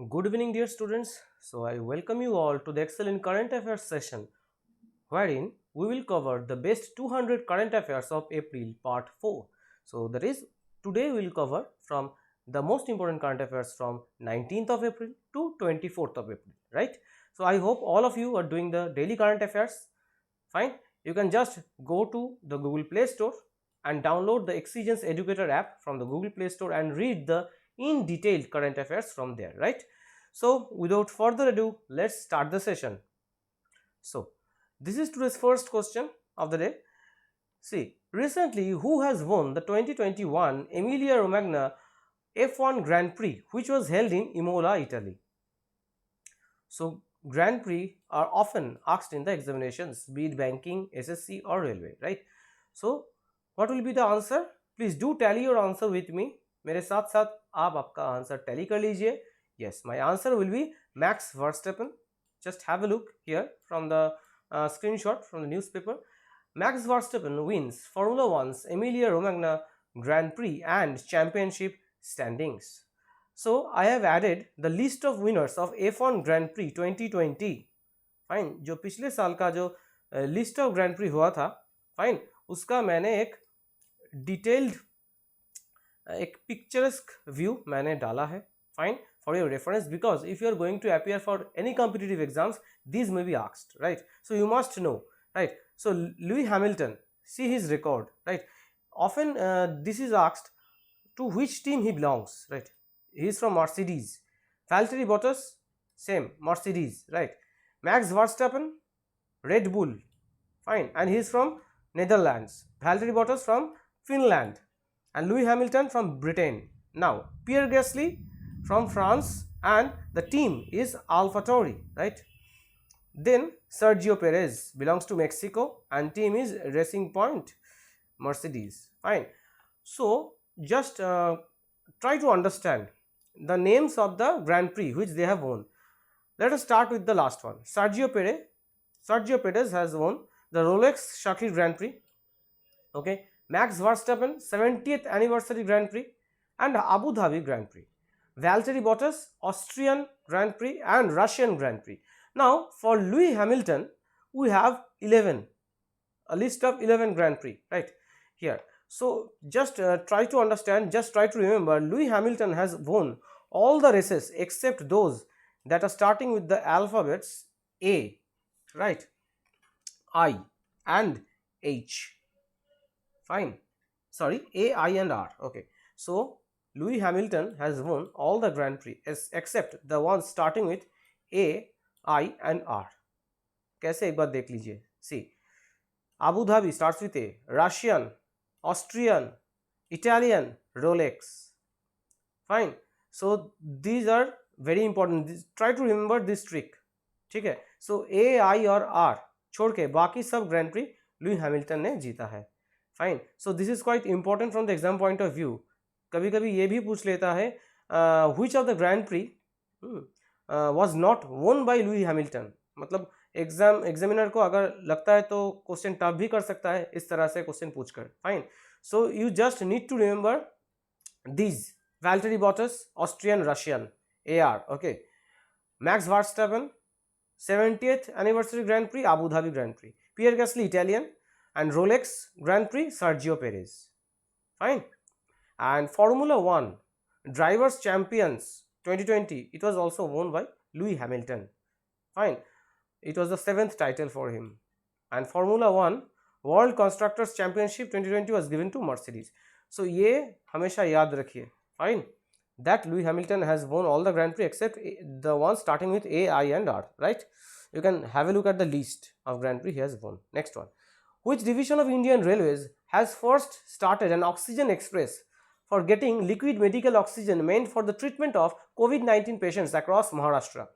Good evening, dear students. So, I welcome you all to the excellent current affairs session, wherein we will cover the best 200 current affairs of April part 4. So, that is, today we will cover from the most important current affairs from 19th of April to 24th of April, right? So, I hope all of you are doing the daily current affairs. Fine. You can just go to the Google Play Store and download the Exigence Educator app from the Google Play Store and read the in detailed current affairs from there, right? So without further ado, let's start the session. So this is today's first question of the day. See, recently who has won the 2021 Emilia Romagna F1 Grand Prix, which was held in Imola, Italy? So Grand Prix are often asked in the examinations, be it banking, SSC or railway, right? So what will be the answer? Please do tally your answer with me. मेरे साथ साथ आप आपका answer tally कर लीजिए. Yes, my answer will be Max Verstappen. Just have a look here from the screenshot from the newspaper. Max Verstappen wins Formula One's Emilia Romagna Grand Prix and championship standings. So I have added the list of winners of F1 Grand Prix 2020. Fine, जो पिछले साल का जो list of grand pre हुआ था, fine, उसका मैंने एक डिटेल्ड एक पिक्चरस्क व्यू मैंने डाला है, fine, for your reference, because if you are going to appear for any competitive exams, these may be asked, right? So you must know, right? So Lewis Hamilton, see his record, right? Often this is asked to which team he belongs, right? He is from Mercedes. Valtteri Bottas, same, Mercedes, right? Max Verstappen, Red Bull, fine, and he is from Netherlands. Valtteri Bottas from Finland, and Lewis Hamilton from Britain. Now Pierre Gasly from France, and the team is AlphaTauri, right? Then Sergio Perez belongs to Mexico and team is Racing Point Mercedes, fine. So just try to understand the names of the Grand Prix which they have won. Let us start with the last one. Sergio Perez has won the Rolex Shakir Grand Prix, okay. Max Verstappen 70th anniversary Grand Prix and Abu Dhabi Grand Prix. Valtteri Bottas Austrian Grand Prix and Russian Grand Prix. Now for Lewis Hamilton we have 11, a list of 11 Grand Prix, right here. So just try to understand, just try to remember, Lewis Hamilton has won all the races except those that are starting with the alphabets A, right, I and H, fine, sorry, A, I and R, okay. So Lewis Hamilton has won all the Grand Prix except the ones starting with A, I and R. कैसे एक बार देख लीजिए. See, Abu Dhabi starts with A, Russian, Austrian, Italian, Rolex, fine. So these are very important. Try to remember this trick, ठीक है. So A, I और R छोड़ के बाकी सब Grand Prix Lewis Hamilton ने जीता है, fine. So this is quite important from the exam point of view. कभी कभी ये भी पूछ लेता है which of the Grand Prix was not won by Lewis Hamilton. मतलब एग्जामिनर को अगर लगता है तो क्वेश्चन टफ भी कर सकता है इस तरह से क्वेश्चन पूछकर, fine. So you just need to remember these: Valtteri Bottas Austrian Russian AR, okay. Max Verstappen 70th anniversary Grand Prix Abu Dhabi Grand Prix. Pierre Gasly Italian, and Rolex Grand Prix Sergio Perez, fine. And Formula 1 Drivers Champions 2020, it was also won by Lewis Hamilton, fine. It was the 7th title for him. And Formula 1 World Constructors Championship 2020 was given to Mercedes. So ये हमेशा याद रखिए, fine, that Lewis Hamilton has won all the Grand Prix except the ones starting with A, I and R, right? You can have a look at the list of Grand Prix he has won. Next one. Which division of Indian Railways has first started an oxygen express for getting liquid medical oxygen meant for the treatment of COVID-19 patients across Maharashtra?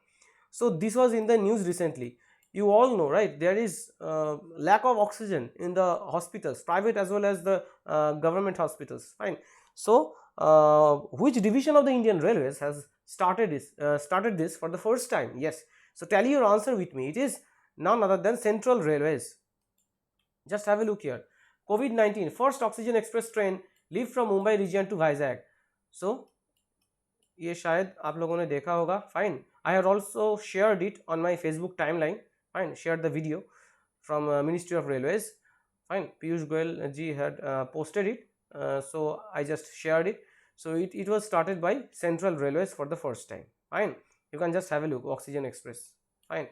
So this was in the news recently. You all know, right, there is lack of oxygen in the hospitals, private as well as the government hospitals, fine. So which division of the Indian Railways has started this for the first time? Yes. So tally your answer with me. It is none other than Central Railways. Just have a look here. COVID-19 first oxygen express train leave from Mumbai region to Vizag. So ये शायद आप लोगों ने देखा होगा. Fine, I have also shared it on my Facebook timeline. Fine, share the video from Ministry of Railways. Fine, Piyush Goyal ji had posted it, so I just shared it. So it was started by Central Railways for the first time. Fine, you can just have a look. Oxygen Express. Fine.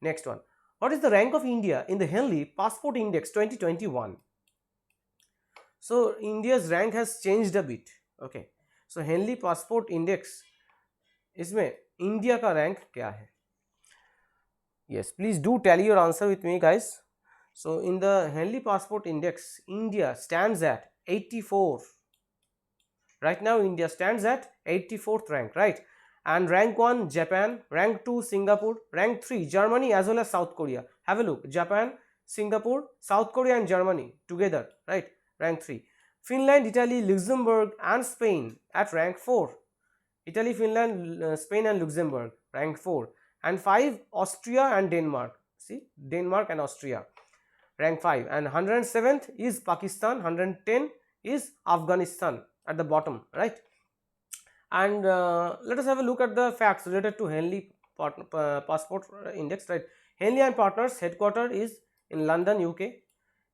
Next one, what is the rank of India in the Henley Passport Index 2021? So India's rank has changed a bit. Okay, so Henley Passport Index, इसमें India का rank क्या है? Yes, please do tally your answer with me, guys. So in the Henley Passport Index, India stands at 84. Right now India stands at 84th rank, right? And rank 1 Japan, rank 2 Singapore, rank 3 Germany as well as South Korea. Have a look, Japan, Singapore, South Korea and Germany together, right? Rank 3. Finland, Italy, Luxembourg and Spain at rank 4. Italy, Finland, Spain and Luxembourg, rank 4. And 5 Austria and Denmark. See, Denmark and Austria, rank 5. And 107th is Pakistan, 110 is Afghanistan at the bottom, right? And let us have a look at the facts related to Henley Passport Index, right? Henley and Partners headquarter is in London, UK.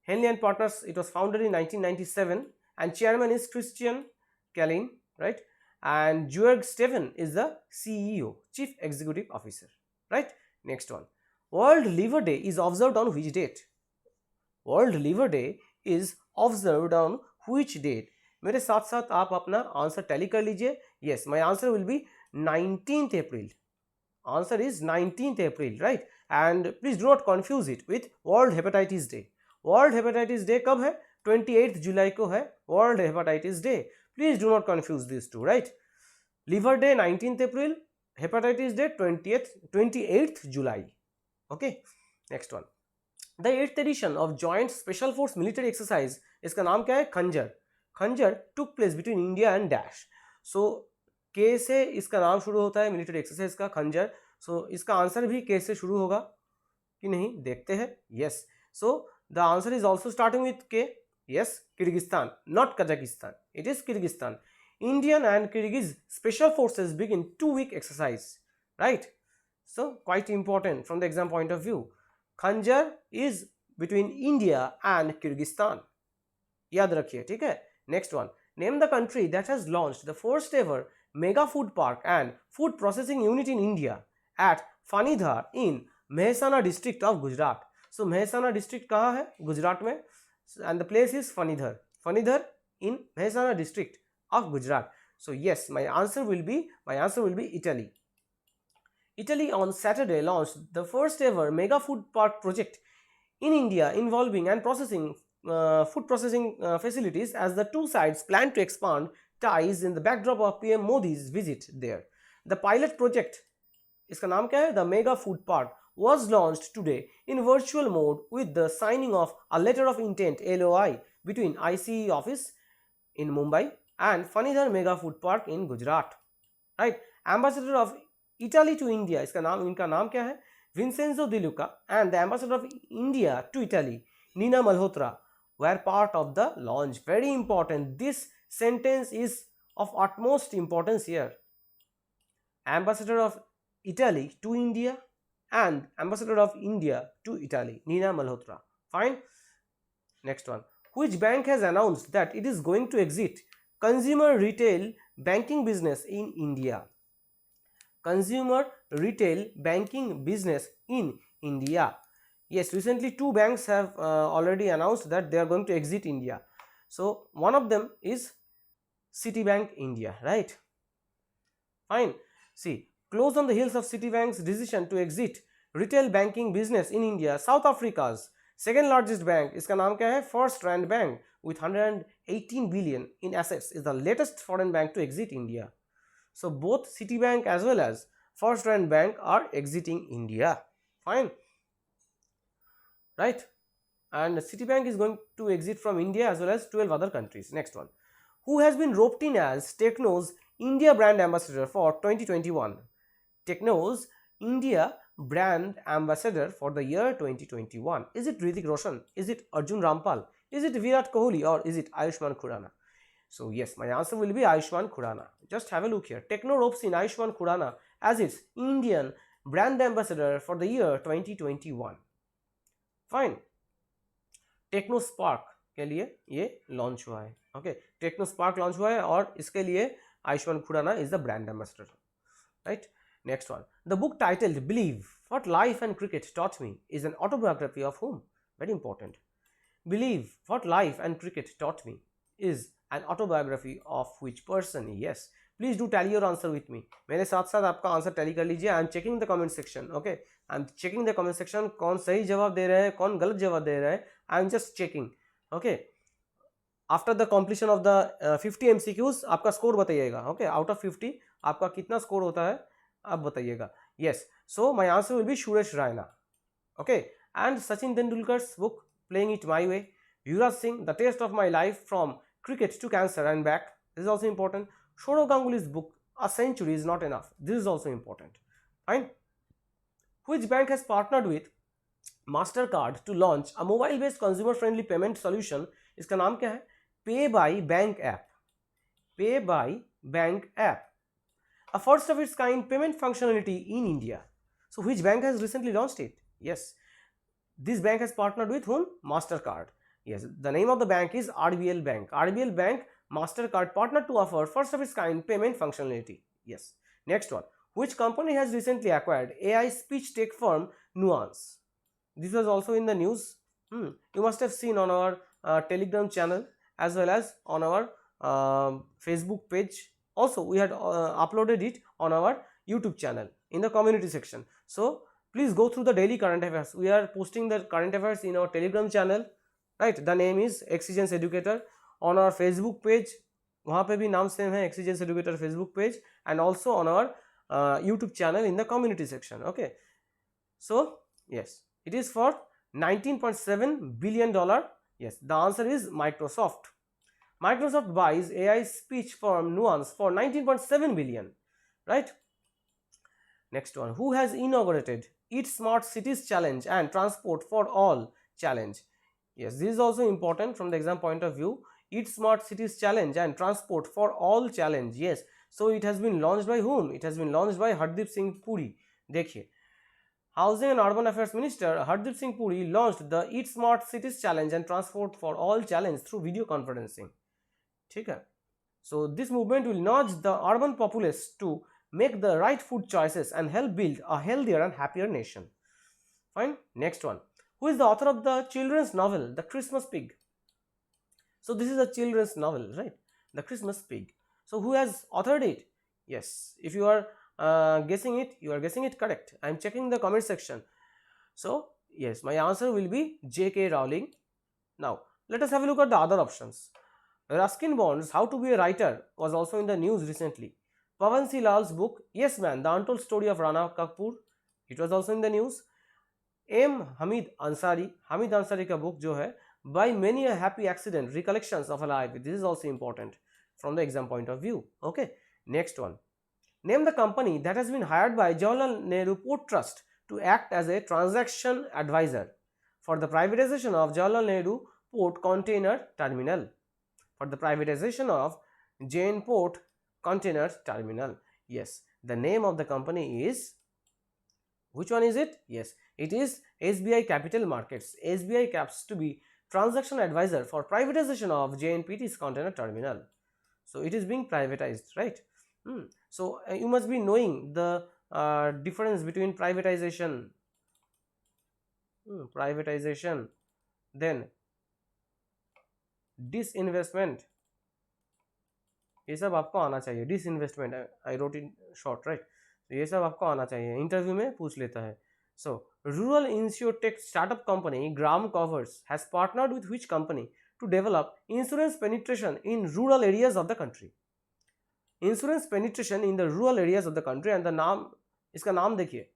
Henley and Partners, it was founded in 1997 and chairman is Christian Kellin, right? And Georg Steven is the CEO, Chief Executive Officer, right? Next one, World Liver Day is observed on which date? World Liver Day is observed on which date? मेरे साथ साथ आप अपना answer tally कर लीजिए. Yes, my answer will be 19th April. Answer is 19th April, right? And please do not confuse it with World Hepatitis Day. World Hepatitis Day कब है? 28th July को है World Hepatitis Day. Please do not confuse these two, right? Liver Day 19th April, Hepatitis Day 28th July. Okay, next one. The 8th edition of Joint Special Force Military Exercise, इसका नाम क्या है? खंजर. खंजर took place between India and dash. So K से इसका नाम शुरू होता है मिलिट्री एक्सरसाइज का, खंजर. So इसका आंसर भी K से शुरू होगा कि नहीं, देखते हैं. Yes, so the answer is also starting with K. Yes, Kyrgyzstan, not Kazakhstan. It is Kyrgyzstan. Indian and Kyrgyz special forces begin 2-week exercise, right? So quite important from the exam point of view. Khanjar is between India and Kyrgyzstan. याद रखिए, ठीक है? Next one. Name the country that has launched the first ever mega food park and food processing unit in India at Fanidhar in Mehsana district of Gujarat. So Mehsana district कहाँ है? गुजरात में. And the place is Fanidhar. Fanidhar in Mehsana district of Gujarat. So yes, my answer will be Italy. Italy on Saturday launched the first ever mega food park project in India involving and processing food processing facilities as the two sides plan to expand ties in the backdrop of PM Modi's visit there. The pilot project, इसका नाम क्या है? The mega food park was launched today in virtual mode with the signing of a letter of intent LOI between ICE office in Mumbai and Fanidhar Mega Food Park in Gujarat, right? Ambassador of Italy to India, इनका नाम क्या है? Vincenzo De Luca, and the ambassador of India to Italy, Nina Malhotra, were part of the launch. Very important. This sentence is of utmost importance here. Ambassador of Italy to India and Ambassador of India to Italy, Nina Malhotra. Fine. Next one. Which bank has announced that it is going to exit consumer retail banking business in India? Consumer retail banking business in India. Yes, recently two banks have already announced that they are going to exit India. So one of them is Citibank India, right? Fine. See, close on the heels of Citibank's decision to exit retail banking business in India, South Africa's second largest bank, इसका नाम क्या है? First Rand Bank with 118 billion in assets is the latest foreign bank to exit India. So both Citibank as well as First Rand Bank are exiting India. Fine. Right? And Citibank is going to exit from India as well as 12 other countries. Next one. Who has been roped in as Technos India brand ambassador for 2021? Technos India brand ambassador for the year 2021. Is it Hrithik Roshan? Is it Arjun Rampal? Is it Virat Kohli or is it Ayushmann Khurrana? So yes, my answer will be Ayushman Khurrana. Just have a look here. Techno ropes in Ayushman Khurrana as its Indian brand ambassador for the year 2021. Fine. Tecno Spark के लिए ये launch हुआ है. Okay, Tecno Spark launch हुआ है और इसके लिए Ayushmann Khurrana is the brand ambassador. Right. Next one, the book titled believe what life and cricket taught me is an autobiography of whom? Very important. Believe what life and cricket taught me is an autobiography of which person? Yes, please do tally your answer with me. मेरे साथ साथ आपका answer tally कर लीजिए. I am checking the comment section. Okay, I am checking the comment section. कौन सही जवाब दे रहे हैं, कौन गलत जवाब दे रहा है, I am just checking. Okay, after the completion of the 50 MCQs आपका स्कोर बताइएगा. ओके, आउट ऑफ 50 आपका कितना स्कोर होता है आप बताइएगा. Yes, so my answer will be Suresh Raina. Okay, and Sachin Tendulkar's book playing it my way. Yuvraj Singh the test of my life from cricket to cancer and back. This is also important. Sourav Ganguly's book A Century is Not Enough. This is also important. Fine. Which bank has partnered with Mastercard to launch a mobile-based consumer-friendly payment solution? इसका नाम क्या है? Pay by Bank app. Pay by Bank app. A first of its kind payment functionality in India. So which bank has recently launched it? Yes. This bank has partnered with whom? Mastercard. Yes, the name of the bank is RBL Bank. RBL Bank Mastercard partnered to offer first of its kind payment functionality. Yes. Next one. Which company has recently acquired AI speech tech firm Nuance? This was also in the news. You must have seen on our Telegram channel as well as on our Facebook page. Also, we had uploaded it on our YouTube channel in the community section. So, please go through the daily current affairs. We are posting the current affairs in our Telegram channel. Right, the name is Exigence Educator. On our Facebook page, वहाँ पे भी नाम same है, Exigence Educator Facebook page, and also on our YouTube channel in the community section. Okay, so yes, it is for $19.7 billion. Yes, the answer is Microsoft. Microsoft buys AI speech firm Nuance for $19.7 billion. Right. Next one, who has inaugurated Eat Smart Cities Challenge and Transport for All Challenge? Yes, this is also important from the exam point of view. Eat Smart Cities Challenge and Transport for All Challenge. Yes, so it has been launched by whom? It has been launched by Hardeep Singh Puri. देखिए, Housing and Urban Affairs Minister Hardeep Singh Puri launched the Eat Smart Cities Challenge and Transport for All Challenge through video conferencing. ठीक है? So this movement will nudge the urban populace to make the right food choices and help build a healthier and happier nation. Fine. Next one. Who is the author of the children's novel The Christmas Pig? So this is a children's novel, right? The Christmas Pig. So who has authored it? Yes, if you are guessing it, you are guessing it correct. I am checking the comment section. So yes, my answer will be J.K. Rowling. Now let us have a look at the other options. Ruskin Bond's How to Be a Writer was also in the news recently. Pawan C. Lal's book Yes Man, The Untold Story of Rana Kapoor, it was also in the news. Hamid Ansari का book जो है by many a happy accident recollections of a life. This is also important from the exam point of view. Okay, next one, name the company that has been hired by Jawaharlal Nehru port trust to act as a transaction adviser for the privatisation of Jawaharlal Nehru port container terminal. For the privatisation of JN Port Container Terminal. Yes, the name of the company is, which one is it? Yes, it is SBI Capital Markets. SBI caps to be transaction advisor for privatization of JNPT's container terminal. So it is being privatized, right? So you must be knowing the difference between privatization, then disinvestment. ये सब आपको आना चाहिए. Disinvestment, I wrote in short, right? ये सब आपको आना चाहिए, इंटरव्यू में पूछ लेता है. So, rural insurtech startup company Gram Covers has partnered with which company to develop insurance penetration in rural areas of the country? Insurance penetration in the rural areas of the country, and the नाम, इसका नाम देखिए,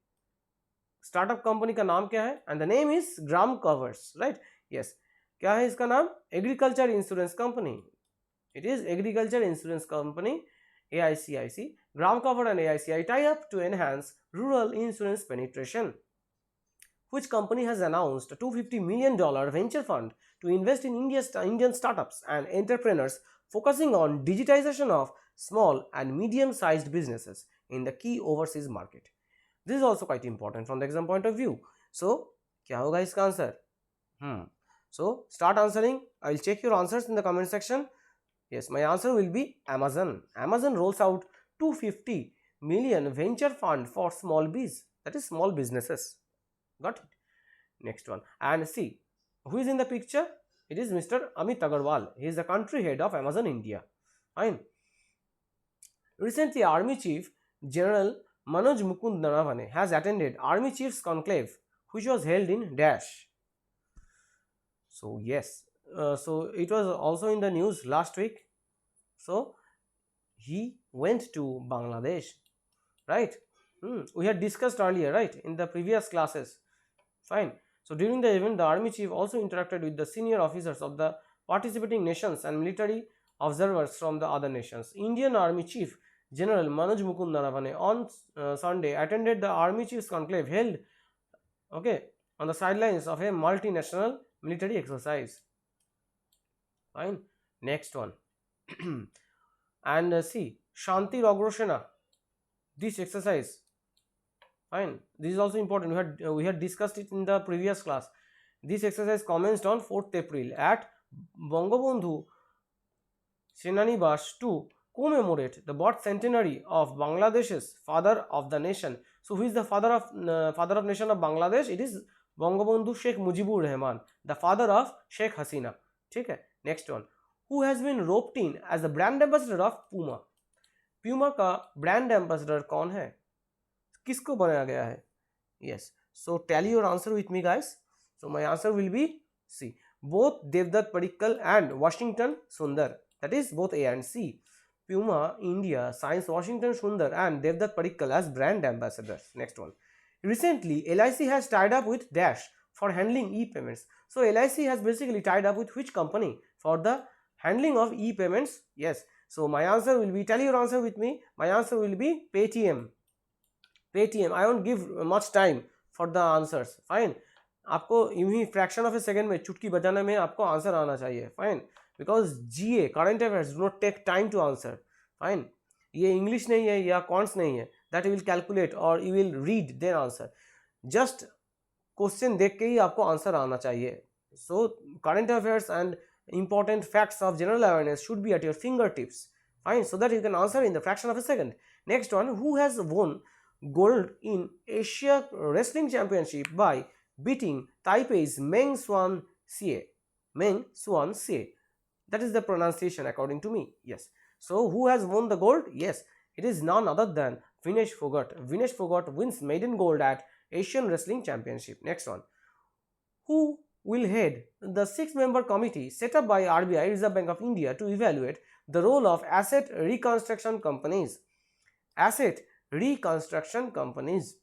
startup company का नाम क्या है? And the name is Gram Covers, right? Yes, क्या है इसका नाम? Agriculture insurance company. It is agriculture insurance company AICIC. Gram Cover and AICI tie up to enhance rural insurance penetration. which company has announced a $250 million venture fund to invest in Indian startups and entrepreneurs focusing on digitization of small and medium-sized businesses in the key overseas market. This is also quite important from the exam point of view. So, क्या होगा इसका answer? So, start answering. I will check your answers in the comment section. Yes, my answer will be Amazon. Amazon rolls out 250 million venture fund for small biz, that is small businesses. Got it? Next one. And see, who is in the picture? It is Mr. Amit Agarwal. He is the country head of Amazon India. Fine. Recently, Army Chief General Manoj Mukund Naravane has attended Army Chiefs Conclave, which was held in Dash. So yes, so it was also in the news last week. So he went to Bangladesh, right? We had discussed earlier, right, in the previous classes. Fine. So during the event, the army chief also interacted with the senior officers of the participating nations and military observers from the other nations. Indian Army Chief General Manoj Mukund Naravane on Sunday attended the Army Chiefs Conclave held, okay, on the sidelines of a multinational military exercise. Fine. Next one. And see, Shanti Agrosena, this exercise. Fine. This is also important. We had discussed it in the previous class. This exercise commenced on 4th April at Bangabandhu Senanibas to commemorate the birth centenary of Bangladesh's father of the nation. So, who is the father of nation of Bangladesh? It is Bangabandhu Sheikh Mujibur Rahman, the father of Sheikh Hasina. Okay. Next one. Who has been roped in as the brand ambassador of Puma? Puma का brand ambassador कौन है? किसको बनाया गया है? Yes. So tally your answer with me, guys. So my answer will be C. Both Devdutt Padikkal and Washington Sundar. That is both A and C. Puma India signs Washington Sundar and Devdutt Padikkal as brand ambassadors. Next one. Recently, LIC has tied up with Dash for handling e-payments. So LIC has basically tied up with which company for the handling of e-payments? Yes. So my answer will be, tell your answer with me. My answer will be Paytm. Paytm. I won't give much time for the answers. Fine. आपको यूं ही fraction of a second में चुटकी बजाने में आपको answer आना चाहिए. Fine. Because GA current affairs do not take time to answer. Fine. ये इंग्लिश नहीं है या कॉन्ट्स नहीं है दैट यू विल कैलकुलेट और you will read then answer. Just question देख के ही आपको आंसर आना चाहिए. So current affairs and important facts of general awareness should be at your fingertips. Fine, so that you can answer in the fraction of a second. Next one, who has won gold in Asia Wrestling Championship by beating Taipei's Meng Xuan Xie? Meng Xuan Xie. That is the pronunciation according to me. Yes. So who has won the gold? Yes, it is none other than Vinesh Phogat. Vinesh Phogat wins maiden gold at Asian Wrestling Championship. Next one, who will head the 6-member committee set up by RBI Reserve Bank of India to evaluate the role of asset reconstruction companies. Asset reconstruction companies.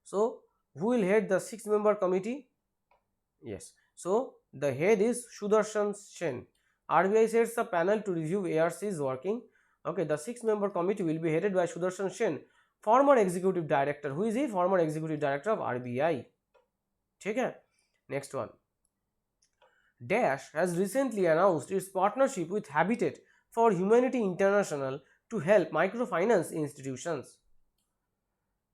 So, who will head the 6-member committee? Yes. So, the head is Sudarshan Sen. RBI sets a panel to review ARC's working. Okay, the 6-member committee will be headed by Sudarshan Sen, former executive director. Who is he? Former executive director of RBI. ठीक है. Next one. Dash has recently announced its partnership with Habitat for Humanity International to help microfinance institutions.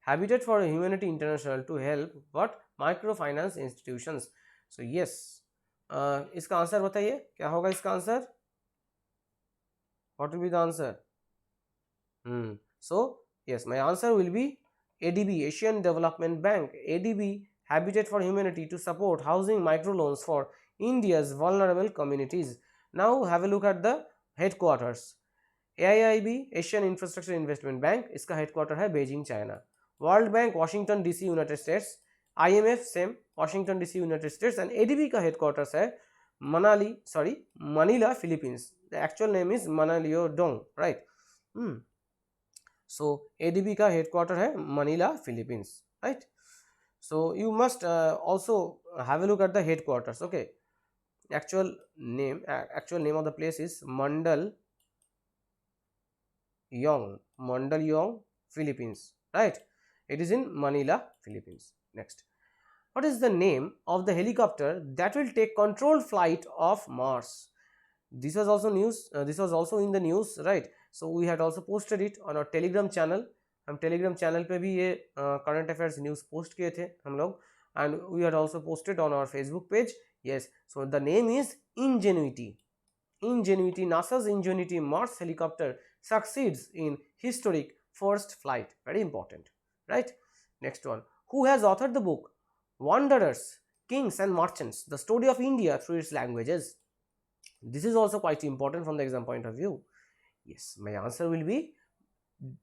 Habitat for Humanity International to help what? Microfinance institutions. So yes. इसका answer बताइए क्या होगा इसका answer? What will be the answer? So yes, my answer will be ADB, Asian Development Bank. ADB, Habitat for Humanity, to support housing microloans for India's vulnerable communities. Now have a look at the headquarters. AIIB, Asian Infrastructure Investment Bank, इसका headquarter है Beijing, China. World Bank, Washington DC, United States. IMF, same, Washington DC, United States. And ADB का headquarters है Manila, Philippines. The actual name is Manalio Dong, right? So ADB का headquarter है Manila, Philippines, right? So you must also have a look at the headquarters. Okay, actual name of the place is Mandal Yong, Philippines, right? It is in Manila, Philippines. Next, What is the name of the helicopter that will take controlled flight of Mars? This was also news. This was also in the news, right? So we had also posted it on our Telegram channel. हम Telegram channel पे भी ये current affairs news post किए थे हम लोग, and we had also posted on our Facebook page. Yes, so the name is Ingenuity. Ingenuity, NASA's Ingenuity Mars helicopter succeeds in historic first flight. Very important, right? Next one. Who has authored the book Wanderers, Kings and Merchants, the story of India through its languages? This is also quite important from the exam point of view. Yes, my answer will be,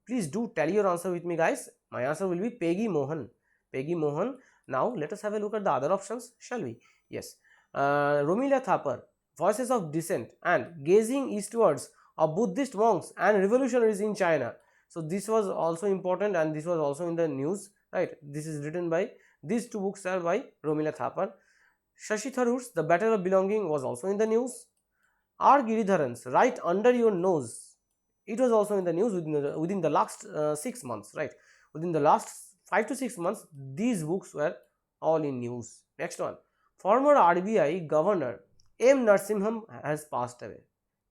please do tally your answer with me, guys. My answer will be Peggy Mohan. Peggy Mohan. Now let us have a look at the other options, shall we? Yes. Romila Thapar, Voices of Dissent and Gazing Eastwards of Buddhist Monks and Revolutionaries in China. So this was also important and this was also in the news, right? This is written by, these two books are by Romila Thapar. Shashi Tharoor's The Battle of Belonging was also in the news. R. Giridharan's Right Under Your Nose, it was also in the news within the last 6 months, right? Within the last 5 to 6 months, these books were all in news. Next one. Former RBI Governor M. Narasimhan has passed away.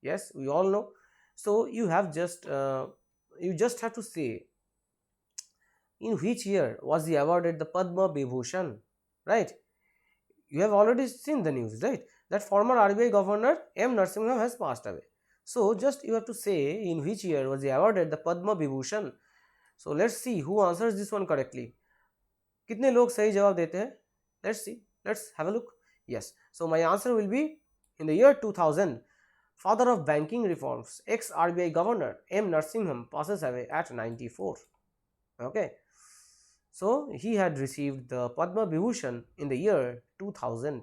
Yes, we all know. So you have just have to say in which year was he awarded the Padma Vibhushan, right? You have already seen the news, right? That former RBI Governor M. Narasimhan has passed away. So just you have to say in which year was he awarded the Padma Vibhushan. So let's see who answers this one correctly. कितने लोग सही जवाब देते हैं? Let's see. Let's have a look. Yes. So my answer will be in the year 2000. Father of banking reforms, ex-RBI Governor M. Narasimhan passes away at 94. Okay. So he had received the Padma Vibhushan in the year 2000.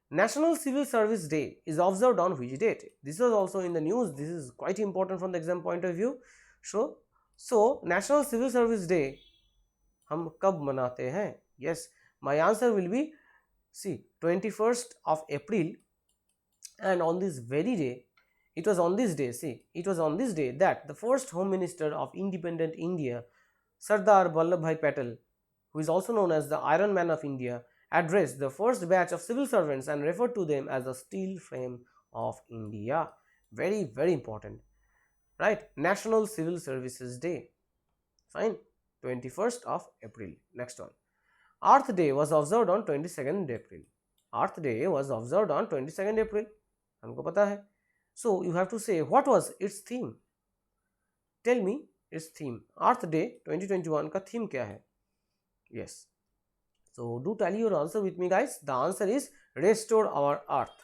National Civil Service Day is observed on which date? This was also in the news. This is quite important from the exam point of view. So National Civil Service Day हम कब मनाते हैं? Yes, my answer will be, see, 21st of April, and on this very day, it was on this day that the first Home Minister of independent India, Sardar Vallabhbhai Patel, who is also known as the Iron Man of India, addressed the first batch of civil servants and referred to them as the steel frame of India. Very, very important, right? National Civil Services Day. Fine. 21st of April. Next one. Earth Day was observed on 22nd April. Earth Day was observed on 22nd April. हमको पता है. So you have to say what was its theme. Tell me its theme. Earth Day 2021 का theme क्या है? Yes. So do tally your answer with me, guys. The answer is restore our earth.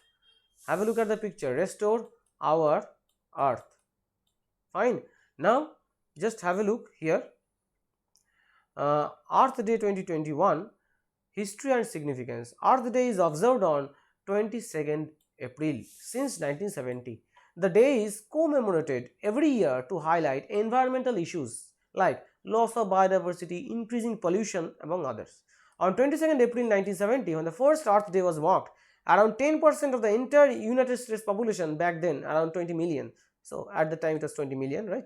Have a look at the picture. Restore our earth. Fine. Now just have a look here. Earth Day 2021, history and significance. Earth Day is observed on 22nd April since 1970. The day is commemorated every year to highlight environmental issues like loss of biodiversity, increasing pollution, among others. On 22nd April 1970, when the first Earth Day was marked, around 10% of the entire United States population, back then around 20 million, so at the time it was 20 million, right,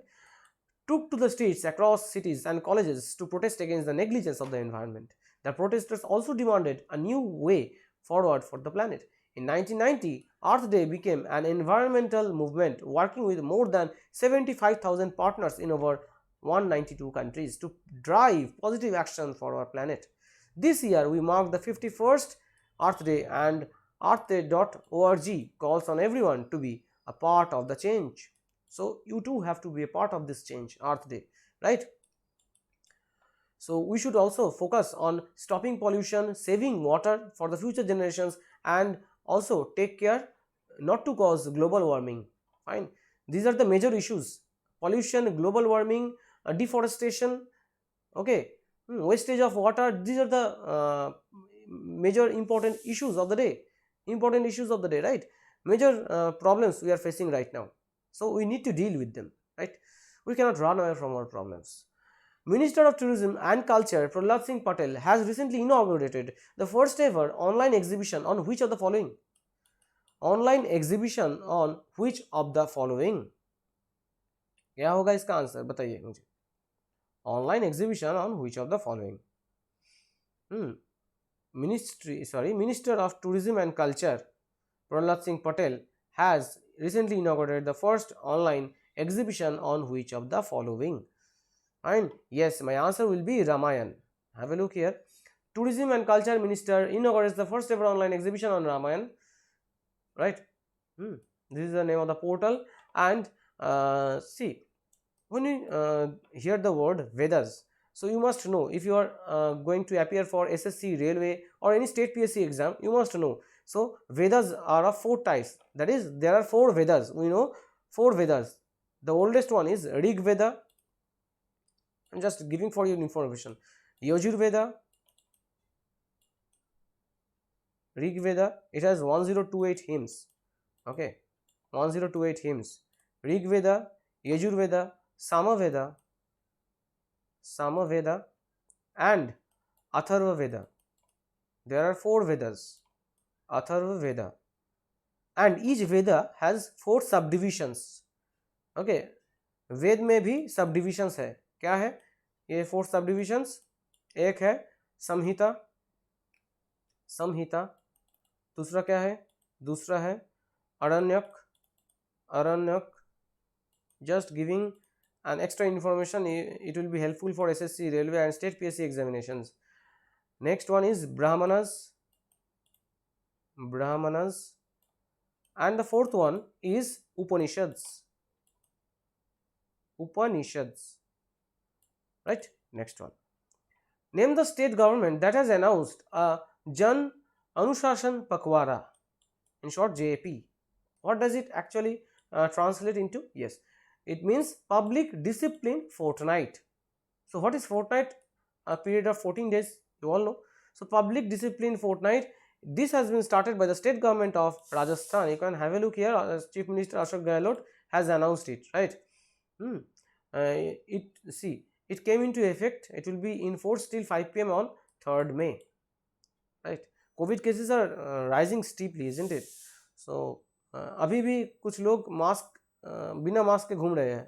took to the streets across cities and colleges to protest against the negligence of the environment. The protesters also demanded a new way forward for the planet. In 1990, Earth Day became an environmental movement working with more than 75,000 partners in over 192 countries to drive positive action for our planet. This year, we mark the 51st Earth Day, and earthday.org calls on everyone to be a part of the change. So you too have to be a part of this change, Earth Day, right? So we should also focus on stopping pollution, saving water for the future generations, and also take care not to cause global warming. Fine. These are the major issues: pollution, global warming, deforestation, okay, wastage of water. These are the major important issues of the day. Right? Major problems we are facing right now. So we need to deal with them, right? We cannot run away from our problems. Minister of Tourism and Culture Prahlad Singh Patel has recently inaugurated the first ever online exhibition on which of the following? Online exhibition on which of the following? क्या होगा इसका answer बताइए मुझे. Online exhibition on which of the following? Minister of Tourism and Culture Prahlad Singh Patel has recently inaugurated the first online exhibition on which of the following? And yes, my answer will be Ramayan. Have a look here. Tourism and Culture Minister inaugurates the first ever online exhibition on Ramayan, right? This is the name of the portal. And see, when you hear the word Vedas, so you must know, if you are going to appear for SSC, Railway or any state PSC exam, you must know. So Vedas are of 4 types, that is there are 4 Vedas, we know 4 Vedas. The oldest one is Rig Veda. I'm just giving for your information. Yajur Veda, Rig Veda, it has 1028 hymns. Okay, 1028 hymns. Rig Veda, Yajur Veda, Sama Veda and Atharva Veda. There are 4 Vedas. Atharva Veda, and each Veda has 4 subdivisions. Okay, वेद में भी subdivisions है. क्या है ये 4 subdivisions? एक है संहिता, दूसरा क्या है? दूसरा है aranyak. Just giving an extra information, it will be helpful for SSC, Railway and state PSC examinations. Next one is brahmanas, and the 4th one is Upanishads. Right? Next one. Name the state government that has announced a Jan Anushashan Pakwara, in short JAP. What does it actually translate into? Yes, it means public discipline fortnight. So what is fortnight? A period of 14 days, you all know. So public discipline fortnight, this has been started by the state government of Rajasthan. You can have a look here. Chief Minister Ashok Gehlot has announced it, right? It came into effect. It will be in force till 5 PM on 3rd May, right? COVID cases are rising steeply, isn't it? So अभी भी कुछ लोग mask बिना mask के घूम रहे हैं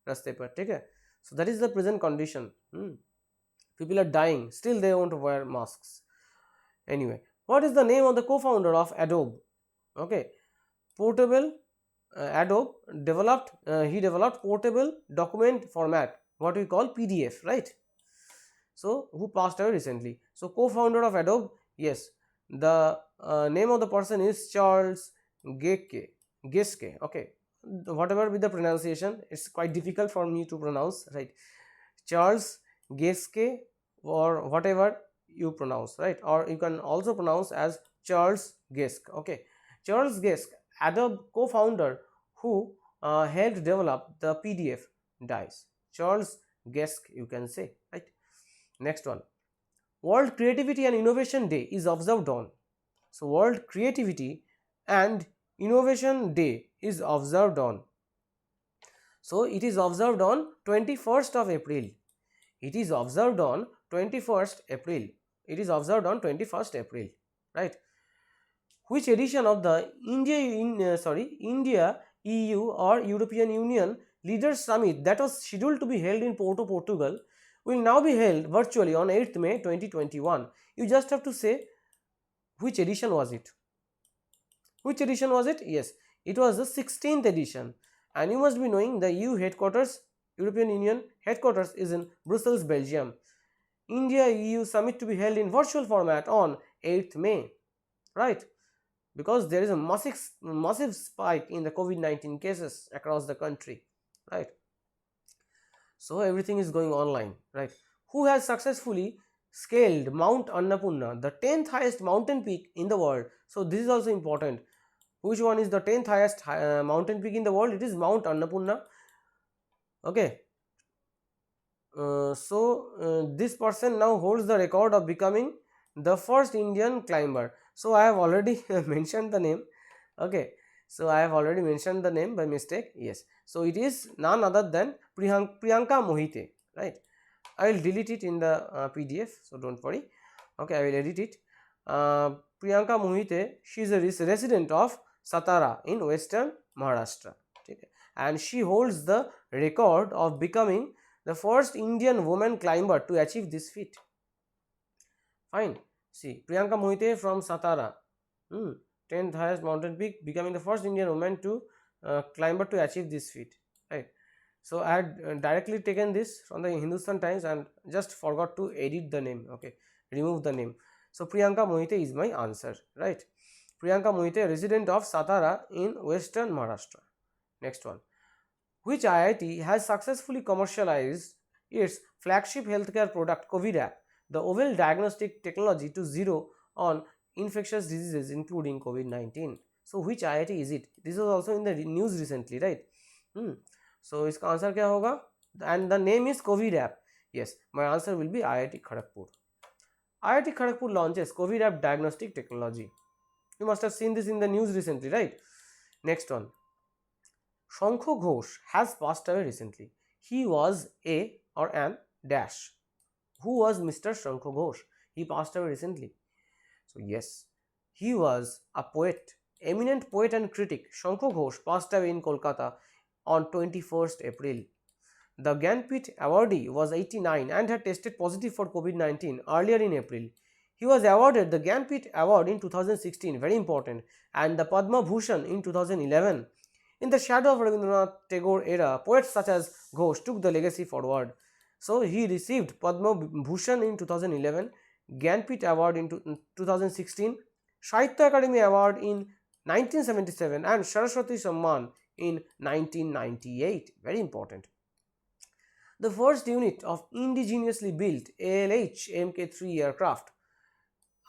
रास्ते पर, ठीक है? So that is the present condition. People are dying, still they won't wear masks. Anyway, what is the name of the co-founder of Adobe? Okay, portable Adobe developed portable document format, what we call PDF, right? So who passed away recently? So co-founder of Adobe, yes, the name of the person is Charles Geske. Okay, whatever be the pronunciation, it's quite difficult for me to pronounce, right? Charles Geske or whatever you pronounce, right? Or you can also pronounce as Charles Geske. Okay, Charles Geske, Adobe co-founder who helped develop the PDF dies. Charles Geske, you can say, right? Next one, World Creativity and Innovation Day is observed on. So World Creativity and Innovation Day is observed on. So it is observed on 21st of April. It is observed on 21st April. It is observed on 21st April, right? Which edition of the India, EU or European Union Leaders Summit that was scheduled to be held in Porto, Portugal will now be held virtually on 8th May 2021. You just have to say which edition was it. Which edition was it? Yes, it was the 16th edition, and you must be knowing the EU headquarters, European Union headquarters is in Brussels, Belgium. India EU summit to be held in virtual format on 8th May, right? Because there is a massive spike in the COVID-19 cases across the country, right? So everything is going online, right? Who has successfully scaled Mount Annapurna, the 10th highest mountain peak in the world? So this is also important. Which one is the 10th highest mountain peak in the world? It is Mount Annapurna. Okay. This person now holds the record of becoming the first Indian climber. So I have already mentioned the name. Okay. So I have already mentioned the name by mistake. Yes. So it is none other than Priyanka Mohite, right? I will delete it in the PDF, so don't worry. Okay, I will edit it. Priyanka Mohite, she is a resident of Satara in western Maharashtra. Okay. And she holds the record of becoming the first Indian woman climber to achieve this feat. Fine. See, Priyanka Mohite from Satara, 10th highest mountain peak, becoming the first Indian woman to climber to achieve this feat, right? So I had directly taken this from the Hindustan Times and just forgot to edit the name, okay, remove the name. So Priyanka Mohite is my answer, right? Priyanka Mohite, resident of Satara in western Maharashtra. Next one, which IIT has successfully commercialized its flagship healthcare product COVID app, the novel diagnostic technology to zero on infectious diseases including COVID-19? So which IIT is it? This was also in the news recently, right? So इसका answer क्या होगा? And the name is COVID app. Yes, my answer will be IIT Kharagpur. IIT Kharagpur launches COVID app diagnostic technology. You must have seen this in the news recently, right? Next one, Shankar Ghosh has passed away recently. He was a or an dash. Who was Mr. Shankar Ghosh? He passed away recently. So yes, he was a poet, eminent poet and critic. Shankar Ghosh passed away in Kolkata on 21st April. The JNPT awardee was 89 and had tested positive for COVID-19 earlier in April. He was awarded the JNPT award in 2016, very important, and the Padma Bhushan in 2011. In the shadow of Rabindranath Tagore era, poets such as Ghosh took the legacy forward. So he received Padma Bhushan in 2011, JNPT award in 2016, Sahitya Academy award in 1977 and Saraswati Samman in 1998. Very important. The first unit of indigenously built ALH Mk3 aircraft,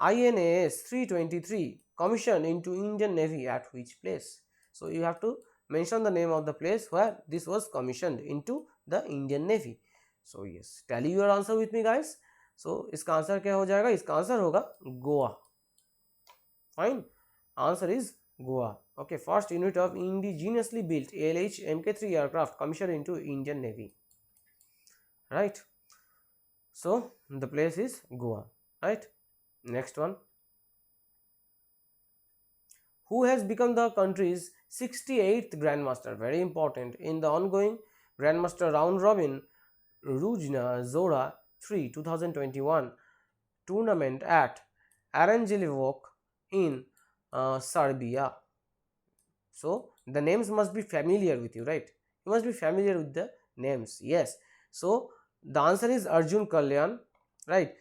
INAS 323, commissioned into Indian Navy at which place? So you have to mention the name of the place where this was commissioned into the Indian Navy. So yes, tally your answer with me guys. So इसका answer क्या हो जाएगा? इसका answer होगा Goa. Fine, answer is Goa. Okay, first unit of indigenously built ALH Mk3 aircraft commissioned into Indian Navy, right? So the place is Goa, right? Next one, who has become the country's 68th Grandmaster, very important, in the ongoing Grandmaster Round Robin Rujna Zora 3 2021 tournament at Aranjelovok in Serbia. So the names must be familiar with you, right? You must be familiar with the names. Yes. So the answer is Arjun Kalyan, right?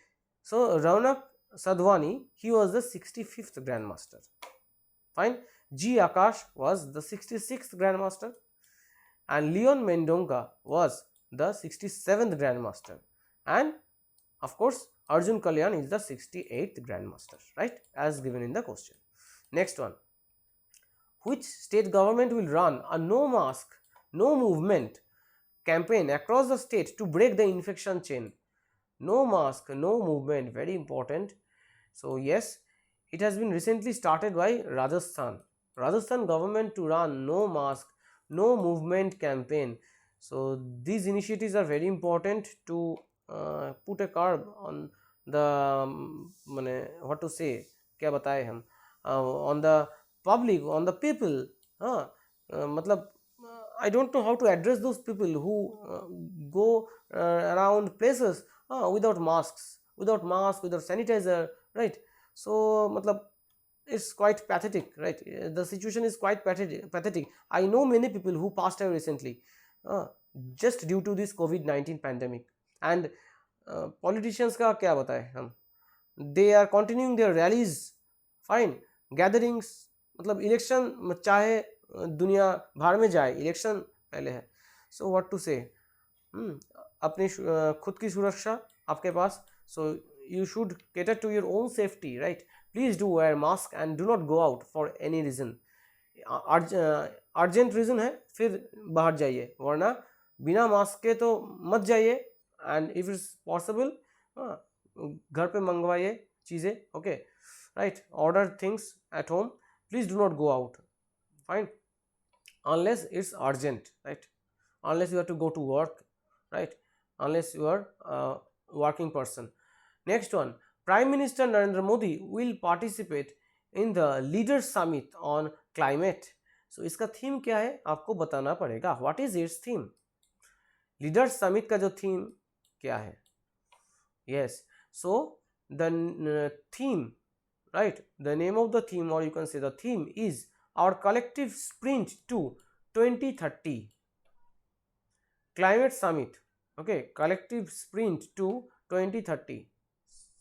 So Raunak Sadhwani, he was the 65th Grandmaster. Fine. G. Akash was the 66th Grandmaster and Leon Mendonca was the 67th Grandmaster, and of course Arjun Kalyan is the 68th Grandmaster, right, as given in the question. Next one, which state government will run a no mask, no movement campaign across the state to break the infection chain? No mask, no movement, very important. So yes, it has been recently started by Rajasthan government to run no mask, no movement campaign. So these initiatives are very important to put a curb on the what to say, क्या बताए हम, on the public, on the people. मतलब I don't know how to address those people who go around places without masks, without sanitizer, right? So matlab it's quite pathetic, right? The situation is quite pathetic. I know many people who passed away recently just due to this COVID-19 pandemic, and politicians का क्या बताएं हम, they are continuing their rallies, fine, gatherings, मतलब election चाहे दुनिया भाड़ में जाए, इलेक्शन पहले है. So what to say, अपनी खुद की सुरक्षा आपके पास, so you should cater to your own safety, right? Please do wear mask and do not go out for any reason. Urgent reason है फिर बाहर जाइए, वरना बिना मास्क के तो मत जाइए. एंड इफ इट्स पॉसिबल घर पे मंगवाइए चीज़ें, okay, right, order things at home, please do not go out, fine, unless it's urgent, right? Unless you have to go to work, right? Unless you are a working person. Next one, Prime Minister Narendra Modi will participate in the Leaders Summit on Climate. So इसका theme क्या है आपको बताना पड़ेगा. What is its theme? Leaders Summit का जो theme क्या है? Yes, so the theme, right? The name of the theme, or you can say the theme, is our collective sprint to 2030 climate summit. Okay, collective sprint to 2030.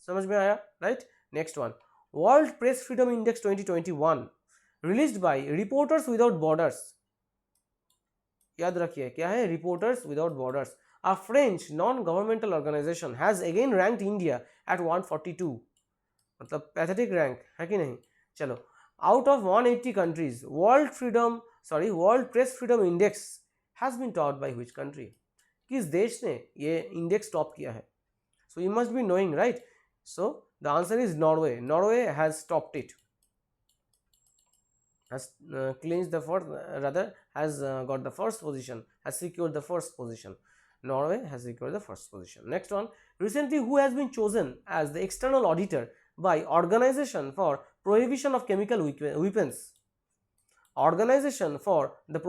समझ में आया, right? Next one, World Press Freedom Index 2021 released by Reporters Without Borders. याद रखिए क्या है, Reporters Without Borders. A French non-governmental organization has again ranked India at 142. मतलब pathetic rank है कि नहीं. चलो, out of 180 countries, World Press Freedom Index has been topped by which country? किस देश ने ये इंडेक्स टॉप किया है? So you must be knowing, right? So the answer is Norway. Norway has topped it, has clinched the first, has got the first position, has secured the first position. Norway has secured the first position. Next one, recently who has been chosen as the external auditor by Organization for Prohibition of Chemical Weapons? Organization for the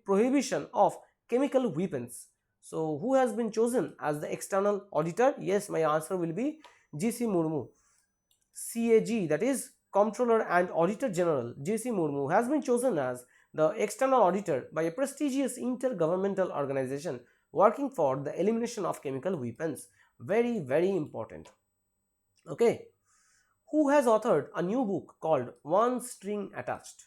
Prohibition of Chemical Weapons. So who has been chosen as the external auditor? Yes, my answer will be G.C. Murmu. CAG, that is Comptroller and Auditor General G.C. Murmu, has been chosen as the external auditor by a prestigious intergovernmental organization working for the elimination of chemical weapons. Very, very important. Okay. Who has authored a new book called One String Attached?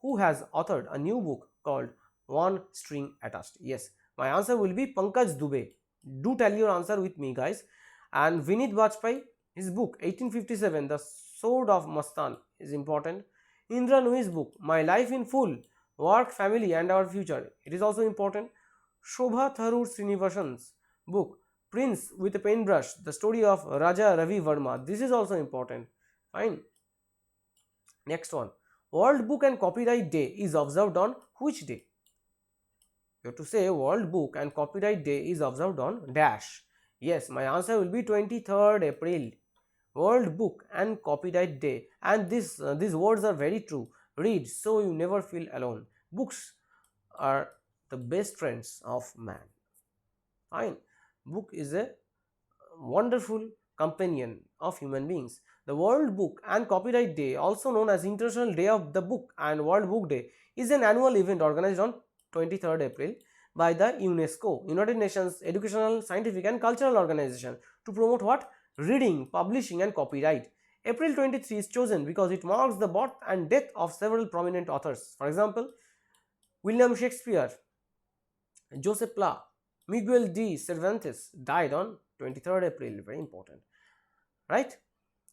Who has authored a new book called One String Attached? Yes, my answer will be Pankaj Dubey. Do tell your answer with me, guys. And Vinit Bajpayee, his book 1857, The Sword of Mastan, is important. Indra Nui's book, My Life in Full, Work, Family and Our Future, it is also important. Shobha Tharoor Srinivasan's book, Prince with a Paintbrush, The Story of Raja Ravi Verma, this is also important. Fine. Next one, World Book and Copyright Day is observed on which day? You have to say World Book and Copyright Day is observed on dash. Yes, my answer will be 23rd April. World Book and Copyright Day. And these words are very true. Read so you never feel alone. Books are the best friends of man. Fine. Book is a wonderful companion of human beings. The World Book and Copyright Day, also known as International Day of the Book and World Book Day, is an annual event organized on 23rd April by the UNESCO, United Nations Educational, Scientific and Cultural Organization, to promote what? Reading, publishing and copyright. April 23 is chosen because it marks the birth and death of several prominent authors. For example, William Shakespeare, Joseph Pla, Miguel de Cervantes died on 23rd April. Very important, right?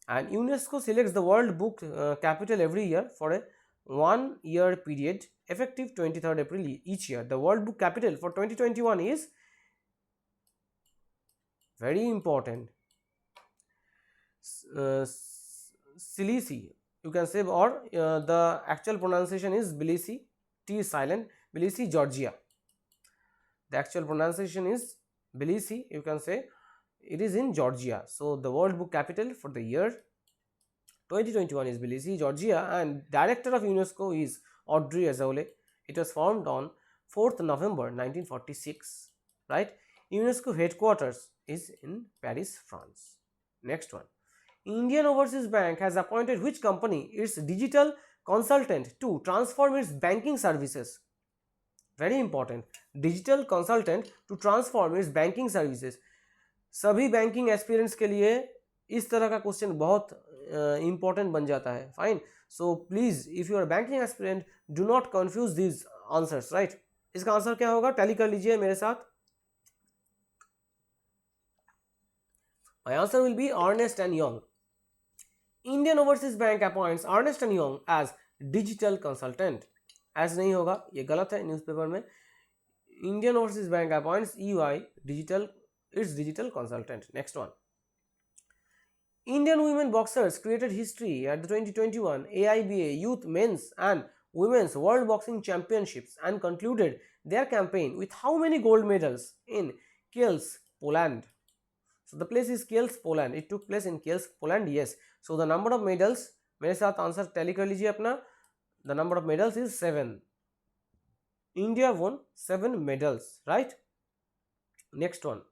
And UNESCO selects the World Book capital every year for a 1 year period effective 23rd April each year. The World Book capital for 2021 is very important. Tbilisi, you can say, or the actual pronunciation is Tbilisi, T is silent, Tbilisi, Georgia. The actual pronunciation is Tbilisi, you can say, it is in Georgia. So the World Book capital for the year 2021 is Tbilisi, Georgia, and director of UNESCO is Audrey Azoulay. It was formed on 4th November 1946, right? UNESCO headquarters is in Paris, France. Next one, Indian Overseas Bank has appointed which company its digital consultant to transform its banking services? Very important, digital consultant to transform its banking services. सभी banking aspirants के लिए इस तरह का question बहुत important बन जाता है. Fine. So please if you are banking aspirant do not confuse these answers, right. इसका आंसर क्या होगा, टैली कर लीजिए मेरे साथ. My answer will be Ernst and Young. Indian Overseas Bank appoints Ernst and Young as digital consultant. As नहीं होगा, ये गलत है न्यूज़पेपर में. Indian Overseas Bank appoints EY digital, its digital consultant. Next one, Indian women boxers created history at the 2021 AIBA Youth Men's and Women's World Boxing Championships and concluded their campaign with how many gold medals in Kielce, Poland? So the place is Kielce, Poland. It took place in Kielce, Poland. Yes. So the number of medals, मेरे साथ answer tally कर लीजिए अपना. The number of medals is 7. India won 7 medals, right? Next one,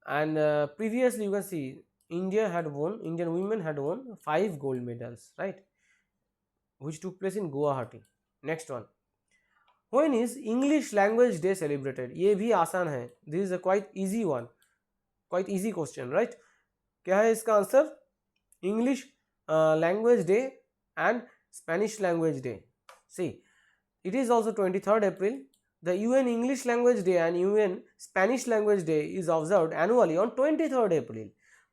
and previously you can see Indian women had won 5 gold medals, right, which took place in Guwahati. Next one, when is English language day celebrated? ये भी आसान है, this is a quite easy one, quite easy question, right? क्या है इसका answer? English language day and Spanish language day. See, it is also 23rd April. The UN English Language Day and UN Spanish Language Day is observed annually on 23rd April.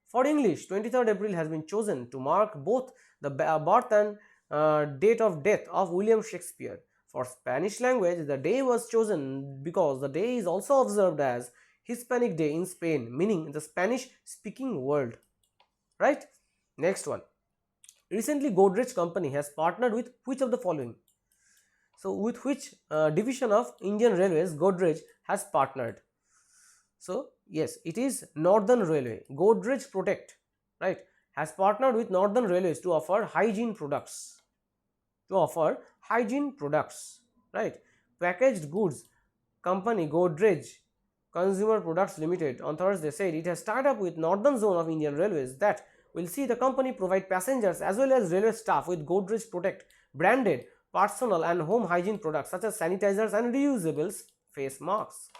For English, 23rd April has been chosen to mark both the birth and date of death of William Shakespeare. For Spanish language, the day was chosen because the day is also observed as Hispanic Day in Spain, meaning the Spanish speaking world. Right? Next one. Recently, Godrej company has partnered with which of the following? So, with which division of Indian Railways Godrej has partnered? So, yes, it is Northern Railway. Godrej Protect, right, has partnered with Northern Railways to offer hygiene products. Right. Packaged goods company Godrej Consumer Products Limited on Thursday said it has tied up with Northern Zone of Indian Railways that will see the company provide passengers as well as railway staff with Godrej Protect branded personal and home hygiene products such as sanitizers and reusable face masks.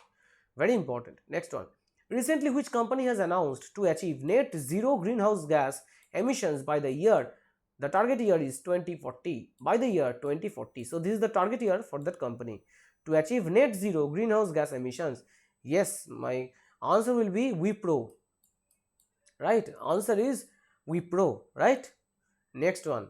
Very important. Next one. Recently, which company has announced to achieve net zero greenhouse gas emissions by the year? The target year is 2040. By the year 2040. So, this is the target year for that company to achieve net zero greenhouse gas emissions. Yes, my answer will be Wipro. Right? Answer is Wipro. Right? Next one.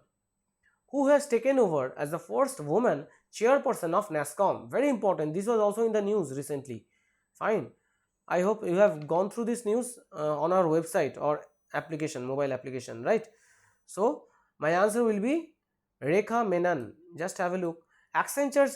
Who has taken over as the first woman chairperson of NASSCOM? Very important. This was also in the news recently. Fine. I hope you have gone through this news on our website or application, mobile application, right? So, my answer will be Rekha Menon. Just have a look. Accenture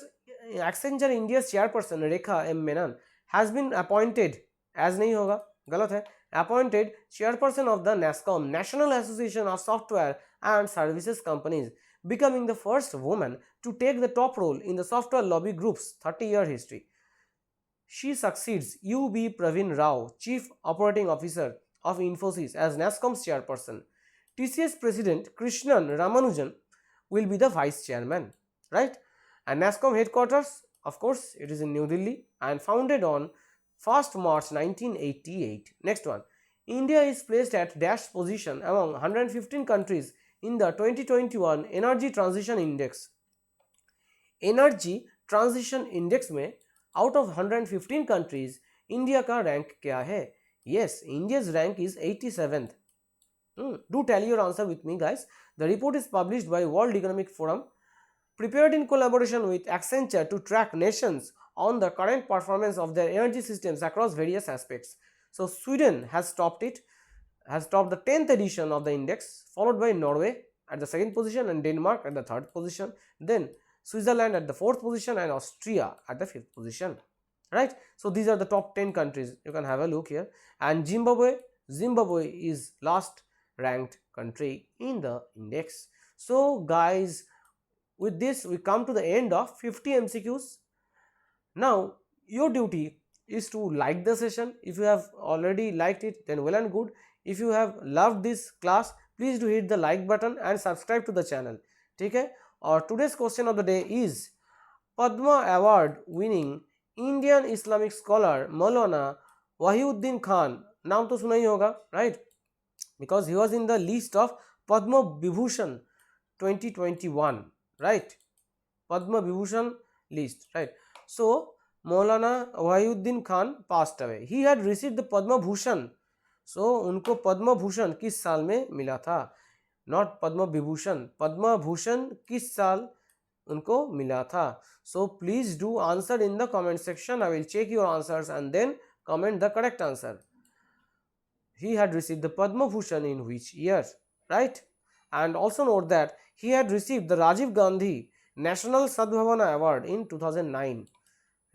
India's chairperson Rekha M. Menon has been appointed, as nahi hoga, galat hai, appointed chairperson of the NASSCOM, National Association of Software and Services Companies, becoming the first woman to take the top role in the software lobby group's 30-year history. She succeeds U.B. Pravin Rao, Chief Operating Officer of Infosys, as NASSCOM's chairperson. TCS President Krishnan Ramanujan will be the vice chairman, right? And NASSCOM headquarters, of course, it is in New Delhi and founded on 1st March 1988. Next one. India is placed at dash position among 115 countries in the 2021 Energy Transition Index. Energy Transition Index में out of 115 countries, India का rank क्या है? Yes, India's rank is 87th. Do tally your answer with me, guys. The report is published by World Economic Forum, prepared in collaboration with Accenture to track nations on the current performance of their energy systems across various aspects. So, Sweden has topped it, has topped the 10th edition of the index, followed by Norway at the 2nd position and Denmark at the 3rd position, then Switzerland at the 4th position and Austria at the 5th position, right? So, these are the top 10 countries. You can have a look here. And Zimbabwe is last ranked country in the index. So, guys, with this we come to the end of 50 MCQs. Now, your duty is to like the session. If you have already liked it, then well and good. If you have loved this class, please do hit the like button and subscribe to the channel. Okay? Or today's question of the day is Padma Award winning Indian Islamic scholar Maulana Wahiuddin Khan. नाम तो सुना ही होगा, right? Because he was in the list of Padma Vibhushan 2021, right? Padma Vibhushan list, right? So, Maulana Wahiuddin Khan passed away. He had received the Padma Bhushan. So, उनको पद्म भूषण किस साल में मिला था? Not पद्म विभूषण. पद्म भूषण किस साल उनको मिला था? So, please do answer in the comment section. I will check your answers and then comment the correct answer. He had received the Padma Bhushan in which year, right? And also note that he had received the Rajiv Gandhi National Sadbhavana Award in 2009.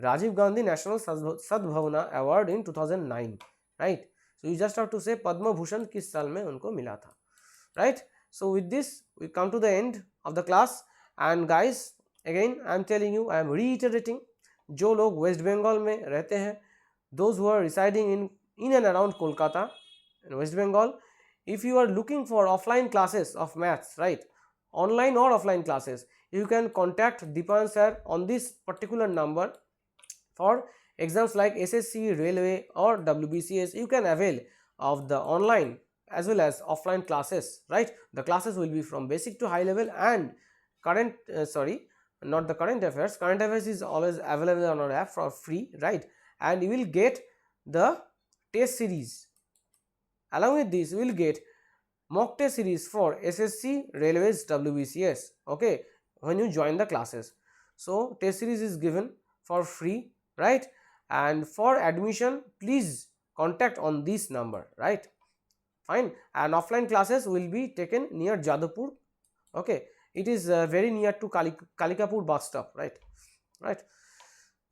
Rajiv Gandhi National Sadbhavana Award in 2009, right? So, you just have to say Padma Bhushan किस साल में उनको मिला था, right? So, with this we come to the end of the class. And guys, again I am telling you, I am reiterating, जो लोग West Bengal में रहते हैं, those who are residing in in and around Kolkata in West Bengal. If you are looking for offline classes of maths, right, online or offline classes, you can contact Deepan sir on this particular number. For exams like SSC, Railway or WBCS, you can avail of the online as well as offline classes, right. The classes will be from basic to high level, and current not the current affairs is always available on our app for free, right. And you will get the test series. Along with this, you will get mock test series for SSC, Railways, WBCS, okay, when you join the classes. So test series is given for free, right. And for admission, please contact on this number, right. Fine. And offline classes will be taken near Jadavpur, okay. It is very near to Kalikapur bus stop, right.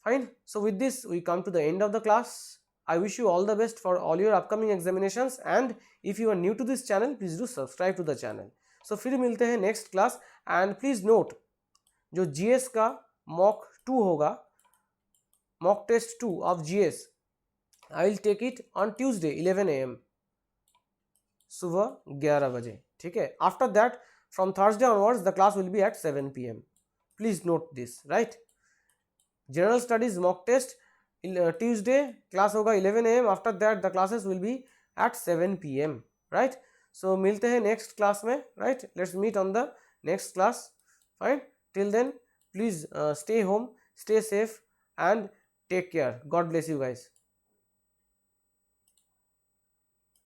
Fine. So with this, we come to the end of the class. I wish you all the best for all your upcoming examinations, and if you are new to this channel, please do subscribe to the channel. So फिर मिलते हैं next class, and please note जो GS का mock 2 होगा, mock test 2 of GS, I will take it on Tuesday 11 AM सुबह 11 बजे, ठीक है. After that, from Thursday onwards, the class will be at 7 PM. Please note this, right. General studies mock test Tuesday class होगा 11 AM. After that, the classes will be at 7 PM, right. So मिलते हैं next class में, right. Let's meet on the next class. Fine. Till then, please stay home, stay safe, and take care. God bless you guys.